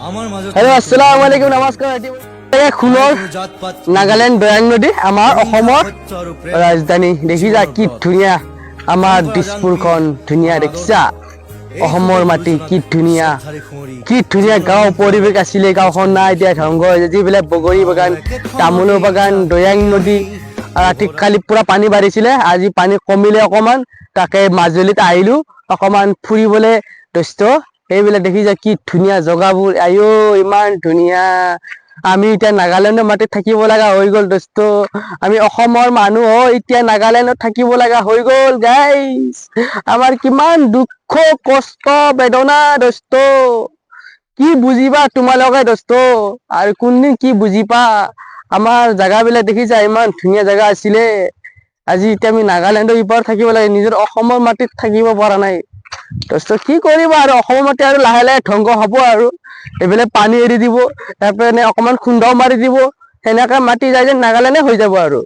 hello' আসসালামু আলাইকুম নমস্কাৰ খুনৰ নাগালেণ্ড দয়াং নদী আমাৰ অসমৰ ৰাজধানী দেখিছা কি ধুনীয়া আমাৰ দিছপুৰখন ধুনীয়া দেখিছা অসমৰ মাটি কি ধুনীয়া গাঁও পৰিৱেশ আছিলে গাঁওখন নাই এতিয়া ধ্বংস হৈছে যিবিলাক বগৰী বাগান তামোলৰ বাগান দয়াং নদী ৰাতি কালি পুৰা পানী বাঢ়িছিলে আজি পানী কমিলে অকমান তাকে মাজুলীত আহিলো অকমান ফুৰিবলৈ দস্ত এইবিলাক দেখিছা কি ধুনীয়া জগাবোৰ আইও ইমান ধুনীয়া আমি এতিয়া নাগালেণ্ডৰ মাটিত থাকিব লগা হৈ গ'ল দোস্ত আমি অসমৰ মানুহ এতিয়া নাগালেণ্ডত থাকিব লগা হৈ গ'ল গাইস আমাৰ কিমান দুখ কষ্ট বেদনা দোস্ত কি বুজিবা তোমালোকে দোস্ত আৰু কোনদিন কি বুজিবা আমাৰ জায়গাবিলাক দেখিছা ইমান ধুনীয়া জায়গা আছিলে আজি এতিয়া আমি নাগালেণ্ডৰ ইপাৰ থাকিব লাগে নিজৰ অসমৰ মাটিত থাকিব পৰা নাই দোস্ত কি কৰিবা আৰু অসমৰ মাটি আৰু লাহে লাহে ধ্বংস হ'ব আৰু এইফালে পানী এৰি দিব তাৰপৰা অকমান খুন্দাও মাৰি দিব সেনেকে মাটি যায় যে নাগালেণ্ডে হৈ যাব আৰু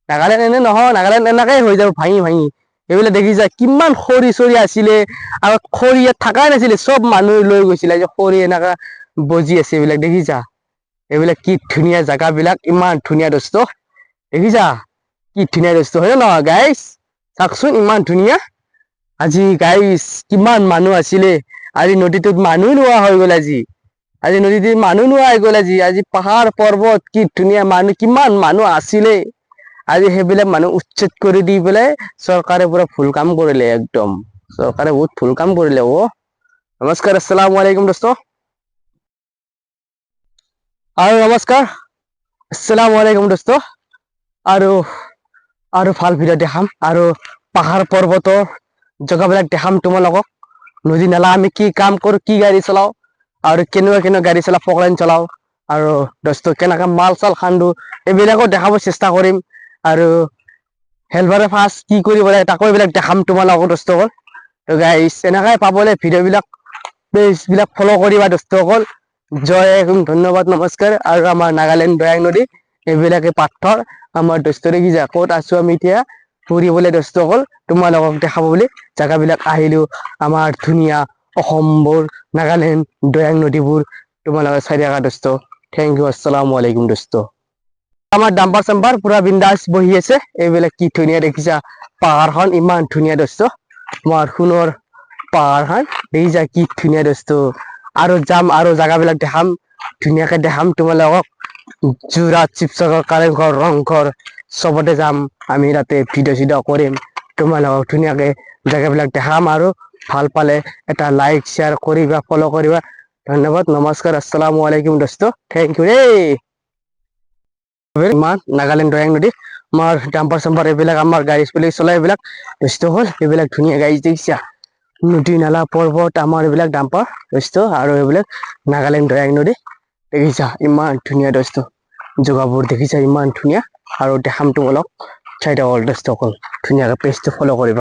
নাগালেণ্ড এনে নহয় নাগালেণ্ড এনেকেই হৈ যাব ভাঙি ভাঙি এইবিলাক দেখিছা কিমান খৰি চৰি আছিলে আৰু খৰি ইয়াত থাকাই নাছিলে চব মানুহ লৈ গৈছিলে যে খৰি এনেকা বজি আছে এইবিলাক দেখিছা এইবিলাক কি ধুনীয়া জাগাবিলাক ইমান ধুনীয়া দোস্ত দেখিছা কি ধুনীয়া দোস্ত হয় নহয় গাইস চাওকচোন ইমান ধুনীয়া আজি গাইস কিমান মানুহ আছিলে আজি নদীটোত মানুহ নোহোৱা হৈ গ'ল আজি নদীটোত মানুহ নোহোৱা হৈ গ'ল আজি পাহাৰ পৰ্বত কি ধুনীয়া মানুহ কিমান মানুহ আছিলে আজি সেইবিলাক মানুহ উচ্ছেদ কৰি দি পেলাই চৰকাৰে পুৰা ভুল কাম কৰিলে একদম চৰকাৰে বহুত ভুল কাম কৰিলে নমস্কাৰ আসসালামু আলাইকুম দোস্ত আৰু নমস্কাৰ আসসালামু আলাইকুম দোস্ত আৰু ভাল ভিডিঅ' দেখাম আৰু পাহাৰ পৰ্বতৰ জেগাবিলাক দেখাম তোমালোকক নদী নালা আমি কি কাম কৰো কি গাড়ী চলাও আৰু কেনেকুৱা গাড়ী চলাও ফকলাইন চলাও আৰু দোস্ত কেনেকা মাল চাল খান্দো এইবিলাকো দেখাব চেষ্টা কৰিম আৰু হেলবাৰে ফাৰ্ষ্ট কি কৰিব লাগে তাকো এইবিলাক দেখাম তোমালোকক দোস্তসকল তো গাইছ এনেকাই পাবলৈ ভিডিঅ'বিলাক পেজবিলাক ফ'ল' কৰিবা দোস্তসকল জয় ধন্যবাদ নমস্কাৰ আৰু আমাৰ নাগালেণ্ড দয়াং নদী এইবিলাকে পাথৰ আমাৰ দোস্ত দেখিছা ক'ত আছো আমি এতিয়া ফুৰিবলৈ দোস্তসকল তোমালোকক দেখাব বুলি জাগাবিলাক আহিলো আমাৰ ধুনীয়া অসমবোৰ নাগালেণ্ড দয়াং নদীবোৰ তোমালোকে চাই থাকা দোস্ত থেংক ইউ আসসালামু আলাইকুম দোস্ত আমাৰ ডাম্পাৰ চাম্পাৰ পুৰা বিন্দাছ বহি আছে এইবিলাক কি ধুনীয়া দেখিছা পাহাৰখন ইমান ধুনীয়া দোস্ত আমাৰ সোণৰ পাহাৰখন দেখিছা কি ধুনীয়া দোস্ত আৰু যাম আৰু জাগাবিলাক দেখাম ধুনীয়াকে দেখাম তোমালোকক যোৰহাট শিৱসাগৰ কাৰেংঘৰ ৰংঘৰ চবতে যাম আমি তাতে ভিডিঅ' চিডিঅ' কৰিম তোমালোকক ধুনীয়াকে জাগাবিলাক দেখাম আৰু ভাল পালে এটা লাইক শ্বেয়াৰ কৰিবা ফ'ল' কৰিবা ধন্যবাদ নমস্কাৰ আসসালামু আলাইকুম দোস্ত থেংক ইউ ইমান নাগালেণ্ড দয়াং নদী আমাৰ ডাম্পাৰ চাম্পাৰ এইবিলাক আমাৰ গাড়ী চলাই এইবিলাক দোস্ত হ'ল এইবিলাক ধুনীয়া গাড়ী দেখিছা নদী নালা পৰ্বত আমাৰ এইবিলাক ডাম্পাৰ দোস্ত আৰু এইবিলাক নাগালেণ্ড দয়াং নদী দেখিছা ইমান ধুনীয়া দোস্ত জেগাবোৰ দেখিছা ইমান ধুনীয়া আৰু দেখাম তোমালোক চাই থাকক দোস্তসকল ধুনীয়াকে পেজটো ফ'ল' কৰিবা